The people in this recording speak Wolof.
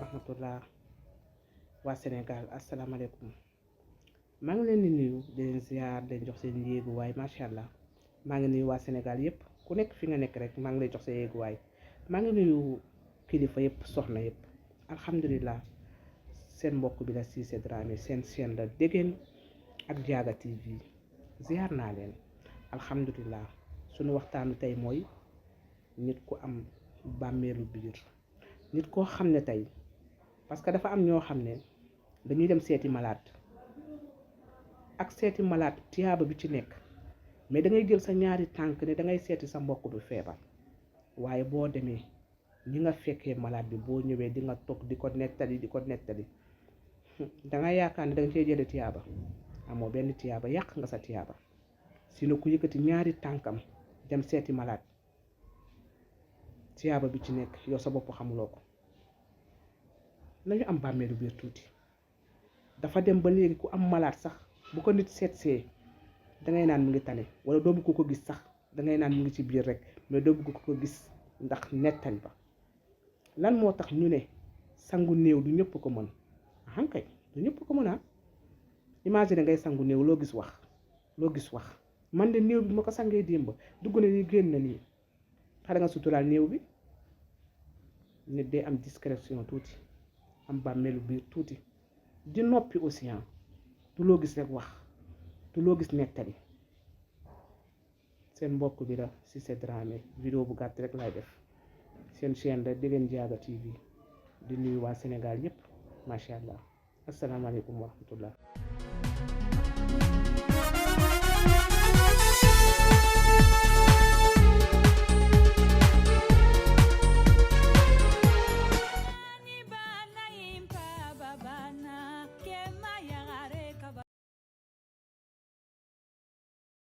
wa rahmatullah waa Sénégal asalaamaaleykum maa ngi leen di nuyu di leen ziar di leen jox seen yéeguwaay macha allah maa ngi nuyu waa Sénégal yëpp ku nekk fi nga nekk rek maa ngi lay jox sa yéeguwaay maa ngi nuyu kilifa yëpp soxna yëpp alhamdulilah seen mbokk bi la Cissé Dramé seen chaîne la Déguène ak Diaga TV ziar naa leen alhamdulilah sunu waxtaanu tey mooy nit ku am bàmmeelu biir nit koo xam ne tey parce que dafa am ñoo xam ne dañuy dem seeti malade ak seeti malade tiyaaba bi ci nekk mais da ngay jël sa ñaari tànk ne da ngay seeti sa mbokk bu feebar waaye boo demee ñi nga fekkee malade bi boo ñëwee di nga toog di ko nettali da nga yaakaar ne da nga cee jële tiyaaba amoo benn tiyaaba yàq nga sa tiyaaba sinon ku yëkkati ñaari tànkam dem seeti malade tiyaaba bi ci nekk yow sa bopp xamuloo ko nañu am bàmmeelu biir tuuti dafa dem ba léegi ku am malade sax bu ko nit seetsee dangay naan mu ngi tane wala doo bëgg ko gis sax dangay naan mu ngi ci biir rek mais doo bëgg ko gis ndax nettali ba lan moo tax ñu ne sangu néew du ñëpp ko mën ahankay du ñëpp ko mën a imagine ngay sangu néew loo gis wax man de néew bi ma ko sangee démb dugg na ni génn na nii xale nga suturaal néew bi nit day am discrétion tuuti am bàmmeelu biir tuuti di noppi aussi du loo gis rek wax du loo gis nettali seen mbokk bi la Cissé Dramé vidéo bu gàtt rek laay def seen chaîne la Déguène Diaga TV di nuyu waa Sénégal yépp macha allah asalaamaaleykum wa rahmatullah